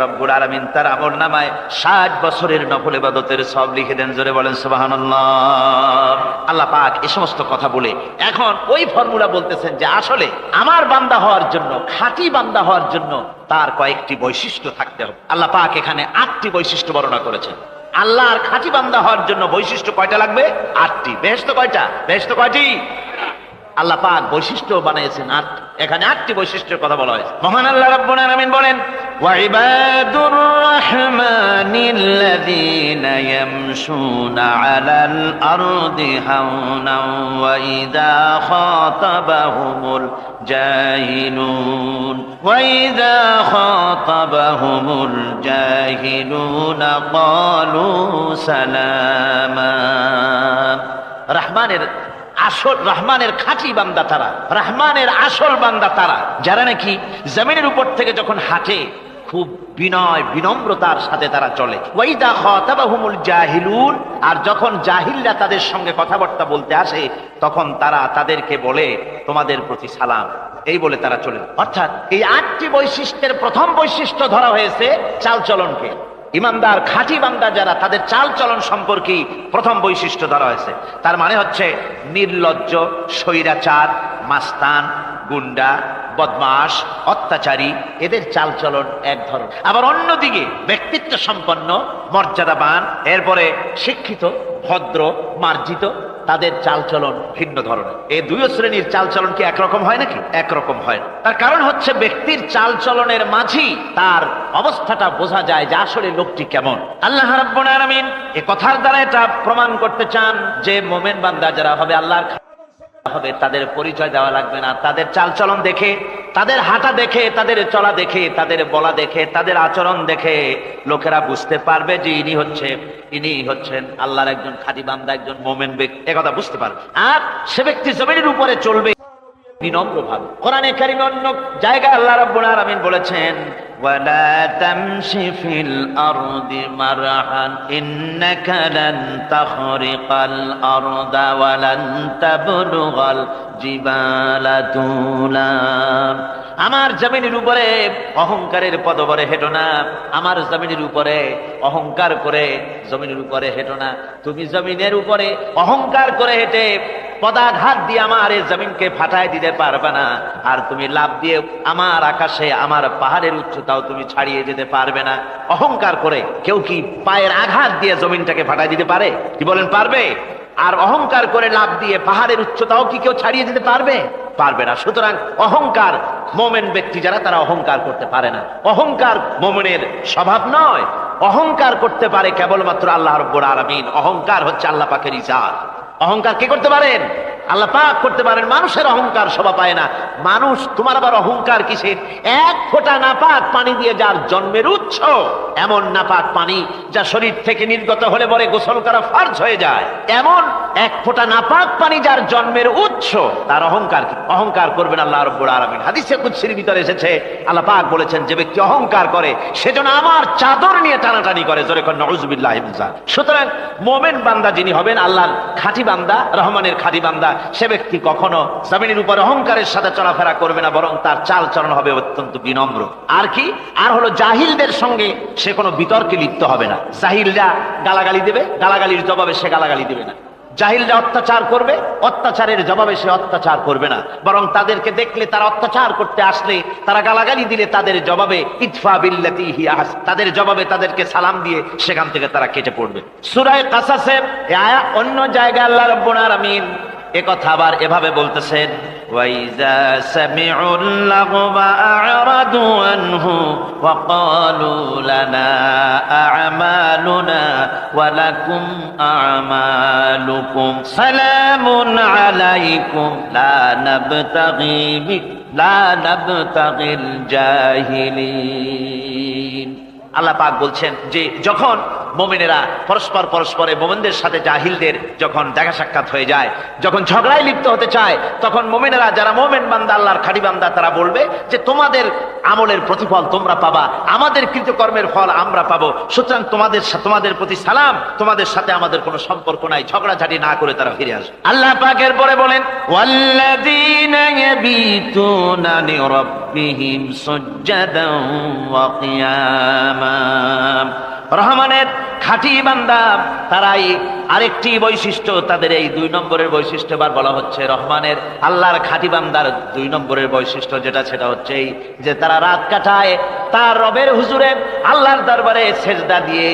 রব্বুল আলামিন তার আমলনামায় 60 বছরের নফল ইবাদতের সব লিখে দেন। জোরে বলেন সুবহানাল্লাহ। আল্লাহ পাক এই সমস্ত কথা বলে এখন ওই ফর্মুলা বলতেছেন যে আসলে আমার বান্দা হওয়ার জন্য, খাঁটি বান্দা হওয়ার জন্য তার কয়েকটি বৈশিষ্ট্য থাকতে হবে। আল্লাহ পাক এখানে 8টি বৈশিষ্ট্য বর্ণনা করেছেন। আল্লাহর খাঁটি বান্দা হওয়ার জন্য বৈশিষ্ট্য কয়টা লাগবে? 8টি। বেহেশত কয়টা? বেহেশত কয়টি? আল্লাহ পাক বৈশিষ্ট্য বানিয়েছেন 8। এখানে 8টি বৈশিষ্ট্যের কথা বলা হয়েছে। মহান আল্লাহ রাব্বুল আলামিন বলেন, ওয়া ইবাদুর রাহমানিল্লাযীনা ইয়ামশুনা আলাল আরদি হাওনান ওয়া ইযা খাতাবাহুমুল জাহিলুন ক্বালু সালামা। রহমানের খাঁটি বান্দা তারা, রহমানের আসল বান্দা তারা, যারা নাকি জমিনের উপর থেকে যখন হাঁটে খুব বিনয় বিনম্রতার সাথে তারা চলে। ওয়াইদা খাতাবাহুমুল জাহিলুন, আর যখন জাহিলরা তাদের সঙ্গে কথাবার্তা বলতে আসে তখন তারা তাদেরকে বলে, তোমাদের প্রতি সালাম, এই বলে তারা চলে। অর্থাৎ এই 8টি বৈশিষ্ট্যের প্রথম বৈশিষ্ট্য ধরা হয়েছে চালচলনকে। ইমানদার খাঁটি বান্দা যারা, তাদের চাল চলন সম্পর্কে প্রথম বৈশিষ্ট্য ধরা হয়েছে। তার মানে হচ্ছে নির্লজ্জ, স্বৈরাচার, মাস্তান, গুন্ডা, বদমাশ, অত্যাচারী, এদের চালচলন এক ধরনের। আবার অন্যদিকে ব্যক্তিত্ব সম্পন্ন, মর্যাদাবান, এরপরে শিক্ষিত, ভদ্র, মার্জিত, তাদের চালচলন ভিন্ন ধরনের। এই দুই শ্রেণীর চালচলন কি একরকম হয় নাকি? একরকম হয় না। তার কারণ হচ্ছে ব্যক্তির চালচলনের মাঝেই তার অবস্থাটা বোঝা যায় যে আসলে লোকটি কেমন। আল্লাহ রাব্বুল আলামিন এই কথার দ্বারা এটা প্রমাণ করতে চান যে মোমেন বান্দা যারা হবে, আল্লাহর হবে, তাদের পরিচয় দেওয়া লাগবে না। তাদের চালচলন দেখে, তাদের হাঁটা দেখে, তাদের চলা দেখে, তাদের বলা দেখে, তাদের আচরণ দেখে লোকেরা বুঝতে পারবে যে ইনি হচ্ছেন আল্লাহর একজন খাঁটি বান্দা, একজন মোমেন ব্যক্তি, একথা বুঝতে পারবে। আর সে ব্যক্তি জমিনের উপরে চলবে বিনম্র ভাবে। কোরআনে কারীমে অন্য জায়গায় আল্লাহ রাব্বুল আলামিন বলেছেন, ওয়ালা তামশি ফিল আরদি মারহান ইন্নাকা লান তাখরিকাল আরদা ওয়া লান তাবলুগাল জিবালা তুলা। আমার জমিনের উপরে অহংকারের পদবরে হেঁটো না, আমার জমিনের উপরে অহংকার করে জমিনের উপরে হেঁটো না। তুমি জমিনের উপরে অহংকার করে হেঁটে পদাঘাত দিয়ে আমার এই জমিনকে ফাটায় দিতে পারবে না। আর তুমি লাভ দিয়ে আমার আকাশে, আমার পাহাড়ের উচ্চতাও তুমি ছাড়িয়ে যেতে পারবে না। অহংকার করে কেউ কি পায়ের আঘাত দিয়ে জমিনটাকে ফাটায় দিতে পারে? কি বলেন, পারবে? আর অহংকার করে লাভ দিয়ে পাহাড়ের উচ্চতাও কি কেউ ছাড়িয়ে দিতে পারবে? পারবে না। সুতরাং অহংকার, মোমেন ব্যক্তি যারা, তারা অহংকার করতে পারে না। অহংকার মোমেনের স্বভাব নয়। অহংকার করতে পারে কেবলমাত্র আল্লাহ রাব্বুল আলামিন। অহংকার হচ্ছে আল্লাহ পাকের ইজাত। অহংকার কে করতে পারেন? আল্লাহ পাক করতে পারেন। মানুষের অহংকার শোভা পায় না। মানুষ, তোমার আবার অহংকার কিসের? এক ফোঁটা নাপাক পানি দিয়ে যার জন্মের উৎস, এমন নাপাক পানি যা শরীর থেকে নির্গত হলে পরে গোসল করা ফরজ হয়ে যায়, এমন এক ফোঁটা নাপাক পানি যার জন্মের উৎস, তার অহংকার কি? অহংকার করবেন আল্লাহ রাব্বুল আলামিন। হাদিসে কুদসির ভিতরে এসেছে, আল্লাহ পাক বলেছেন, যে ব্যক্তি অহংকার করে সেজন্য আমার চাদর নিয়ে টানাটানি করে। জোরে কর নাউযুবিল্লাহি মিন যালিক। সুতরাং মোমেন বান্দা যিনি হবেন, আল্লাহর খাঁটি বান্দা, রহমানের খাঁটি বান্দা, সে ব্যক্তি কখনো জমিনের উপর অহংকারের সাথে চলাফেরা করবে না, বরং তার চাল চলন হবে অত্যন্ত বিনম্র। আর কি? আর হলো জাহিলদের সঙ্গে সে কোনো বিতর্কে লিপ্ত হবে না। জাহিলরা গালাগালি দেবে, গালাগালির জবাবে সে গালাগালি দেবে না। জাহিলরা অত্যাচার করবে, অত্যাচারের জবাবে সে অত্যাচার করবে না, বরং তাদেরকে দেখলে, তারা অত্যাচার করতে আসলে, তারা গালাগালি দিলে তাদের জবাবে ইদফা বিল্লাতি হিয়া আহসান, তাদের জবাবে তাদেরকে সালাম দিয়ে সেখান থেকে তারা কেটে পড়বে। সূরা কাসাসে অন্য জায়গায় আল্লাহ রাব্বুল আলামিন একথা আবার এভাবে বলতেছেন, ওয়াইজা সামিউল লাগবা আ'রাদু আনহু ওয়া ক্বালু লানা আ'মালুনা ওয়া লাকুম আ'মালুকুম সালামুন আলাইকুম লা নাবতাগিল জাহিলিন। আল্লাহ পাক বলছেন যে যখন মুমিনেরা পরস্পরে মুমিনদের সাথে জাহিলদের যখন দেখা সাক্ষাৎ হয়ে যায়, যখন ঝগড়ায় লিপ্ত হতে চায়, তখন মুমিনেরা, যারা মুমিন বান্দা, আল্লাহর খাঁটি বান্দা, তারা বলবে যে তোমাদের আমলের প্রতিফল তোমরা পাবা, আমাদের কৃতকর্মের ফল আমরা পাবো। সুতরাং তোমাদের প্রতি সালাম, তোমাদের সাথে আমাদের কোনো সম্পর্ক নাই। ঝগড়াঝাটি না করে তারা ফিরে আসবে। আল্লাহ পাক এরপরে বলেন, ওয়াল্লাযীনা ইয়াবীতুনা লিরাব্বিহিম সুজদান ওয়া কিয়ামা। রহমানের খাঁটি বান্দা তারাই আরেকটি বৈশিষ্ট্য, তাদের এই 2 নম্বরের বৈশিষ্ট্য এবার বলা হচ্ছে। রহমানের, আল্লাহর খাঁটি বান্দার 2 নম্বরের বৈশিষ্ট্য সেটা হচ্ছে এই যে তারা রাত কাটায় তার রবের হুজুরে, আল্লাহর দরবারে সেজদা দিয়ে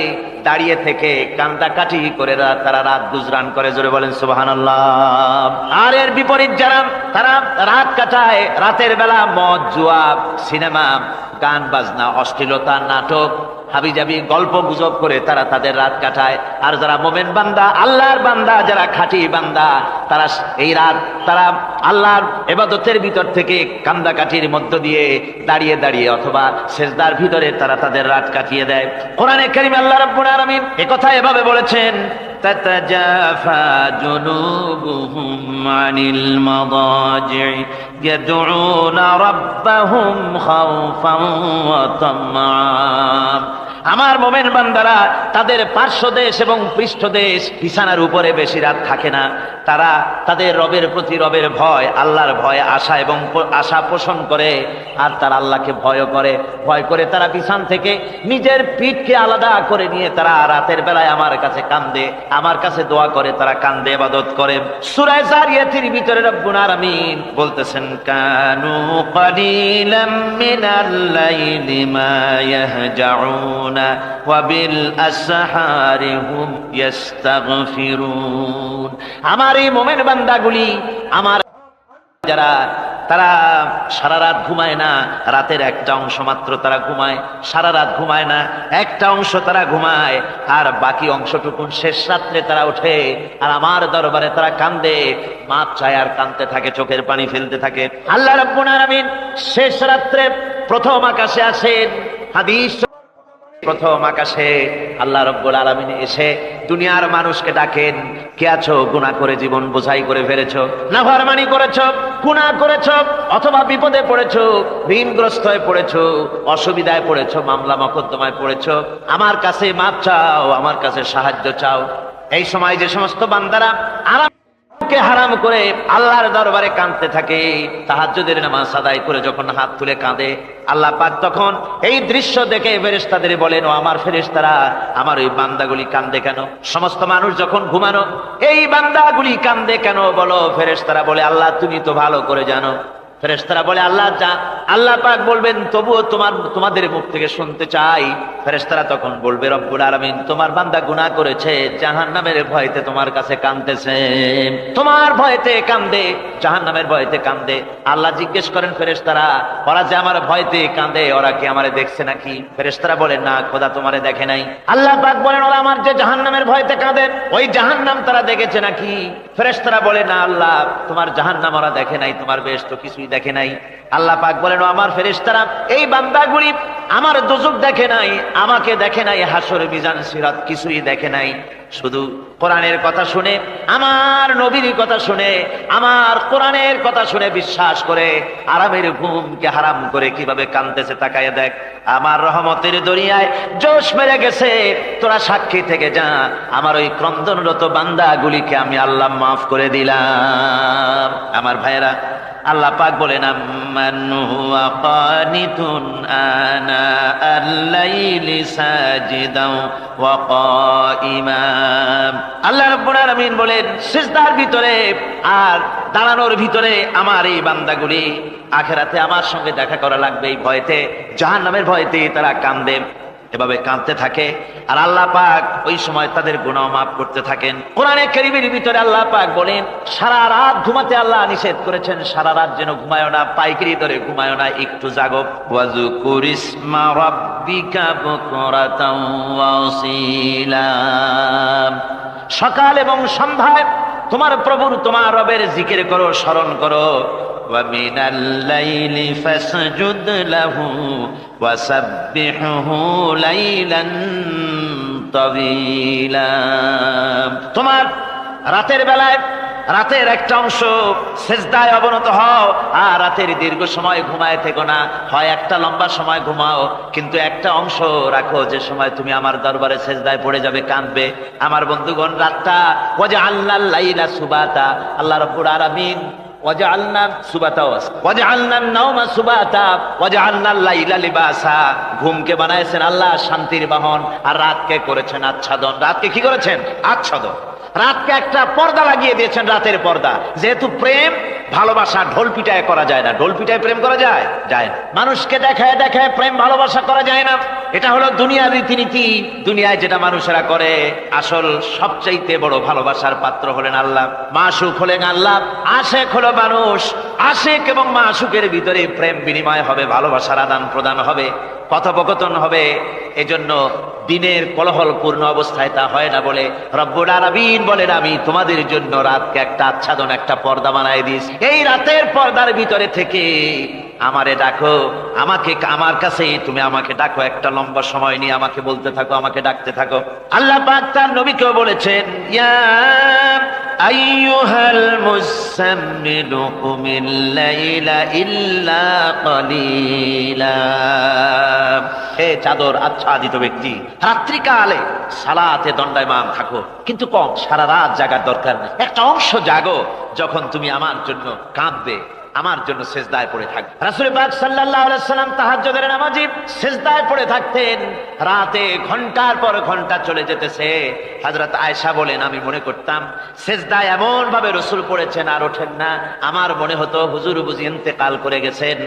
দাঁড়িয়ে থেকে কান্দাকাটি করে তারা রাত গুজরান করে। জোরে বলেন সুবহানাল্লাহ। আর এর বিপরীত যারা, তারা রাত কাটায়, রাতের বেলা মদ, জুয়া, সিনেমা, গান বাজনা, অশ্লীলতা, নাটক, হাবিজাবি, গল্প গুজব করে তারা তাদের রাত কাটায়। আর যারা মোমেন বান্দা, আল্লাহর বান্দা, যারা খাঁটি বান্দা, তারা এই রাত তারা আল্লাহর ইবাদতের ভিতর থেকে কান্দাকাটির মধ্য দিয়ে দাঁড়িয়ে দাঁড়িয়ে অথবা সেজদার ভিতরে তারা তাদের রাত কাটিয়ে দেয়। কোরআনে কারীমে আল্লাহ রাব্বুল আলামিন একথা এভাবে বলেছেন, তাতাজাফা জুনুবুহুম আনিল মাদাজি'i ইয়াদউনা রাব্বাহুম খাওফান ওয়া তামআ। আমার মোমেন বান্দারা তাদের পার্শ্বদেশ এবং পৃষ্ঠদেশ বিছানার উপরে বেশি রাত থাকে না। তারা তাদের রবের প্রতি রবের ভয়, আল্লাহর ভয়, আশা এবং আশা পোষণ করে। আর তারা আল্লাহকে ভয় করে তারা বিছান থেকে নিজের পিঠকে আলাদা করে নিয়ে তারা রাতের বেলায় আমার কাছে কান্দে, আমার কাছে দোয়া করে, তারা কান্দে, ইবাদত করে। সূরা যারিয়াতের ভিতরে রব্বুল আলামিন বলতেছেন, কানু কালিলাম মিনাল লাইলি মা ইয়াহজাউনা ওয়া বিল আসহারি হুম ইস্তাগফিরুন। আমার এই মুমিন বান্দাগুলি, আমার যারা তারা সারা রাত ঘুমায় না, রাতের একটা অংশ মাত্র তারা ঘুমায়, সারা রাত ঘুমায় না, একটা অংশ তারা ঘুমায়, আর বাকি অংশটুকু শেষ রাত্রে তারা ওঠে আর আমার দরবারে তারা কান্দে, মাপ চায় আর কাঁদতে থাকে, চোখের পানি ফেলতে থাকে। আল্লাহ রাব্বুল আলামিন শেষ রাত্রে প্রথম আকাশে আসেন। হাদিস, প্রথম আকাশে আল্লাহ রাব্বুল আলামিন এসে দুনিয়ার মানুষকে ডাকেন, কে আছো? গুনাহ করে জীবন বোঝাই করে ফেলেছো, নাফরমানি করেছো, গুনাহ করেছো, অথবা বিপদে পড়েছো, ঋণগ্রস্ত হয়ে পড়েছো, অসুবিধায় পড়েছো, মামলা মকদ্দমায় পড়েছো, আমার কাছে মাপ চাও, আমার কাছে সাহায্য চাও। এই সময় যে সমস্ত বান্দারা আরামকে হারাম করে আল্লাহর দরবারে কাঁদতে থাকে, তাহাজ্জুদের নামাজ আদায় করে যখন হাত তুলে কাঁদে, আল্লাহ পাক তখন এই দৃশ্য দেখে ফেরেশতাদের বলেন, ও আমার ফেরেশতারা, আমার ওই বান্দাগুলি কান্দে কেন? সমস্ত মানুষ যখন ঘুমানো, এই বান্দাগুলি কান্দে কেন বলো? ফেরেশতারা বলে, আল্লাহ তুমি তো ভালো করে জানো। ফেরেশতারা বলে, আল্লাহ পাক বলবেন, তবুও তোমাদের মুখ থেকে শুনতে চাই। ফেরেশতারা তখন বলবে, রব্বুল আলামিন তোমার বান্দা গুনাহ করেছে, জাহান্নামের ভয়তে তোমার কাছে কাঁদতেছে, তোমার ভয়তে কান্দে, জাহান্নামের ভয়তে কান্দে। আল্লাহ জিজ্ঞেস করেন, ফেরেশতারা, ওরা যে আমার ভয়তে কান্দে, ওরা কি আমারে দেখছে নাকি? ফেরেশতারা বলেন, না খোদা তোমারে দেখে নাই। আল্লাহ পাক বলেন, ওরা আমার যে জাহান্নামের ভয়তে কাঁদে, ওই জাহান্নাম তারা দেখেছে নাকি? ফেরেশতারা বলে, না আল্লাহ, তোমার জাহান্নাম ওরা দেখে নাই, তোমার বেহেশত কিছুই দেখে নাই। আল্লাহ পাক বলেন, ও আমার ফেরেশতারা, এই বান্দাগুলি আমার দোজখ দেখে নাই, আমাকে দেখে নাই, হাসর মিজান সিরাত কিছুই দেখে নাই, শুধু কোরআনের কথা শুনে, আমার নবীর কথা শুনে, আমার কোরআনের কথা শুনে বিশ্বাস করে আরামের ঘুমকে হারাম করে কিভাবে কাঁদতেছে তাকায় দেখ। আমার রহমতের দরিয়ায় জোশ মেরে গেছে, তোরা সাক্ষী থেকে যা, আমার ওই ক্রন্দনরত বান্দাগুলিকে আমি আল্লাহ মাফ করে দিলাম। আমার ভাইয়েরা, আল্লাহ পাক বলেন, আম্মান হুয়া কানিতুন আনা আল-লাইলি সাজিদাও ওয়া কাইমা। আল্লাহ রাব্বুল আলামিন বলেন, সিজদার ভিতরে আর দাঁড়ানোর ভিতরে আমার এই বান্দাগুলি আখিরাতে আমার সঙ্গে দেখা করা লাগবে এই ভয়তে, জাহান্নামের ভয়তে তারা কান্দে, এভাবে কাঁদতে থাকে। আর আল্লাহ পাক ওই সময় তাদের গুনাহ মাফ করতে থাকেন। কোরআনে কারীমের ভিতরে আল্লাহ পাক বলেন, সারা রাত ঘুমাতে আল্লাহ নিষেধ করেছেন, সারা রাত যেন ঘুমায়ো না, পাইকারি ধরে ঘুমায়ো না, একটু জাগো। ওয়াজকুর ইসমা রাব্বিকা বুকরাতাও ওয়া আসীলা। সকাল এবং সন্ধ্যায় তোমার প্রভুর, তোমার রবের জিকির করো, স্মরণ করো। وَمِنَ اللَّيْلِ فَاسْجُدْ لَهُ وَسَبِّحْهُ لَيْلًا طَوِيلًا। তোমার রাতের বেলায় রাতের একটা অংশ সেজদায় অবনত হও, আর রাতের দীর্ঘ সময় ঘুমায় থেকো না, হয় একটা লম্বা সময় ঘুমাও, কিন্তু একটা অংশ রাখো যে সময় তুমি আমার দরবারে সেজদায় পড়ে যাবে, কাঁদবে। আমার বন্ধুগণ, রাতটা ওয়াজআলনাল লাইলা সুবাতা, আল্লাহ রাব্বুল আলামিন ওয়াজআলনা সুবাতাও আছে, ওয়াজআলনান নাওমা সুবাতা ওয়াজআলনাল লাইলা লিবাসা, ঘুমকে বানাইছেন আল্লাহ শান্তির বাহন, আর রাতকে করেছেন আচ্ছাদন। রাতকে কি করেছেন? আচ্ছাদন। রাতকে একটা পর্দা লাগিয়ে দিয়েছেন, রাতের পর্দা। যেহেতু প্রেম ভালোবাসা ঢোল পিটায় করা যায় না, ঢোল পিটায় প্রেম করা যায় যায় না, মানুষকে দেখায় দেখায় প্রেম ভালোবাসা করা যায় না, এটা হলো দুনিয়ার রীতিনীতি। দুনিয়ায় যেটা মানুষেরা করে, আসল সবচাইতে বড় ভালোবাসার পাত্র হলেন আল্লাহ, মাশুক হলেন আল্লাহ, আশেক হলো মানুষ। আশেক এবং মাশুকের ভিতরে প্রেম বিনিময় হবে, ভালোবাসার আদান প্রদান হবে, কথোপকথন হবে। এজন্য দিনের কোলাহল পূর্ণ অবস্থায় তা হয় না বলে রব্বুল আলামিন বলেন, আমি তোমাদের জন্য রাতকে একটা আচ্ছাদন, একটা পর্দা বানায় দিয়েছি। এই রাতের পর্দার ভিতরে থেকে আমারে ডাকো, আমাকে, আমার কাছে তুমি আমাকে ডাকো, একটা লম্বা সময় নিয়ে আমাকে বলতে থাকো, আমাকে ডাকতে থাকো। আল্লাহ পাক তার নবীকেও বলেছেন, ইয়া আইয়ুহাল মুসাম্মিলু কুমিল লাইলা ইল্লা কালিলা। হে চাদর আচ্ছাদিত ব্যক্তি, রাত্রিকালে সালাতে দণ্ডায়মান থাকো, কিন্তু কম, সারা রাত জাগার দরকার নেই। একটা অংশ জাগো, যখন তুমি আমার জন্য কাঁদবে, আমার জন্য সেজদায় পড়ে থাকবে। রাসূল পাক সাল্লাল্লাহু আলাইহি সাল্লাম তাহাজ্জুদের নামাজে সেজদায় পড়ে থাকতেন। রাতে ঘন্টার পর ঘন্টা চলে যেতেছে। হযরত আয়েশা বলেন, আমি মনে করতাম সেজদায় এমন ভাবে রাসূল পড়েছেন আর ওঠেন না, আমার মনে হতো হুজুর বুঝি ইন্তেকাল করে গেছেন।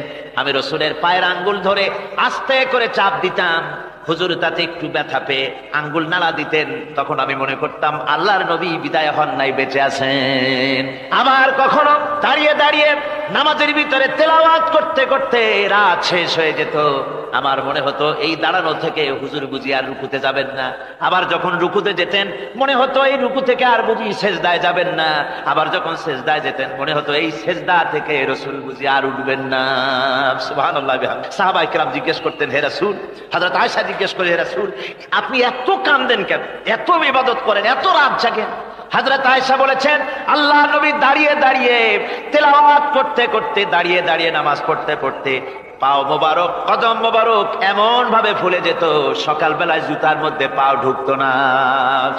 আমি রাসূলের পায়ের আঙ্গুল ধরে আস্তে করে চাপ দিতাম, হুজুর তাতে একটু ব্যথা পেয়ে আঙ্গুল নাড়া দিতেন, তখন আমি মনে করতাম আল্লাহর নবী বিদায় হন নাই, বেঁচে আছেন। আবার কখনো দাঁড়িয়ে দাঁড়িয়ে নামাজের ভিতরে তেলাওয়াত করতে করতে রাত শেষ হয়ে যেত, আমার মনে হতো এই দাঁড়ানো থেকে হুজুর বুঝি আর রুকুতে যাবেন না। আবার যখন রুকুতে যেতেন মনে হতো এই রুকু থেকে আর বুঝি সেজদায় যাবেন না। আবার যখন সেজদায় যেতেন মনে হতো এই সেজদা থেকে রাসূল বুঝি আর উঠবেন না। সুবহানাল্লাহ। সাহাবায়ে কেরাম জিজ্ঞেস করতেন, হে রাসূল, হযরত আয়েশা জিজ্ঞেস করে, হে রাসূল, আপনি এত কাঁদেন কেন, এত ইবাদত করেন, এত রাত জাগেন? হযরত আয়েশা বলেছেন, আল্লাহ নবী দাঁড়িয়ে দাঁড়িয়ে তেলাওয়াত করতে করতে, দাঁড়িয়ে দাঁড়িয়ে নামাজ পড়তে পড়তে পাও মোবারক, কদম মোবারক এমন ভাবে ফুলে যেত, সকালবেলায় জুতার মধ্যে পাও ঢুকতো না।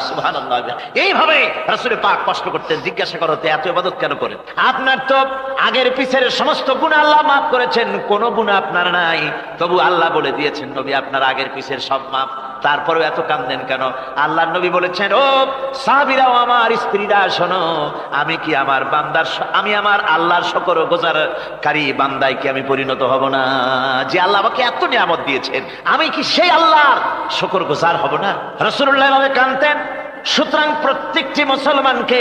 সুবহানাল্লাহ। এইভাবে রাসূল পাক কষ্ট করতেন। জিজ্ঞাসা করতে, এত ইবাদত কেন করেন? আপনার তো আগের পিছের সমস্ত গুনাহ আল্লাহ মাফ করেছেন, কোনো গুনাহ আপনার নাই, তবু আল্লাহ বলে দিয়েছেন নবী আপনার আগের পিছের সব মাফ, তারপরেও এত কাঁদেন কেন? আল্লাহর নবী বলেছেন, ও সাহাবীরাও, আমার স্ত্রীরা শোনো, আমি কি আমার বান্দার, আমি আমার আল্লাহর শুকরগুজারকারী বান্দায় কি আমি পরিণত হব না? যে আল্লাহ আমাকে এত নিয়ামত দিয়েছেন, আমি কি সেই আল্লাহর শুকরগুজার হব না? রাসূলুল্লাহ এভাবে কাঁদতেন। সুতরাং প্রত্যেকটি মুসলমানকে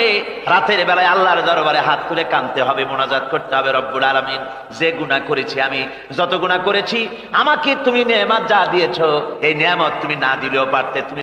রাতের বেলায় আল্লাহর দরবারে হাত তুলে কাঁদতে হবে, মোনাজাত করতে হবে, রব্বুল আলামিন, যে গুনাহ করেছি, আমি যত গুনাহ করেছি, আমাকে তুমি নেয়ামত যা দিয়েছো, এই নেয়ামত তুমি না দিলেও পারতে, তুমি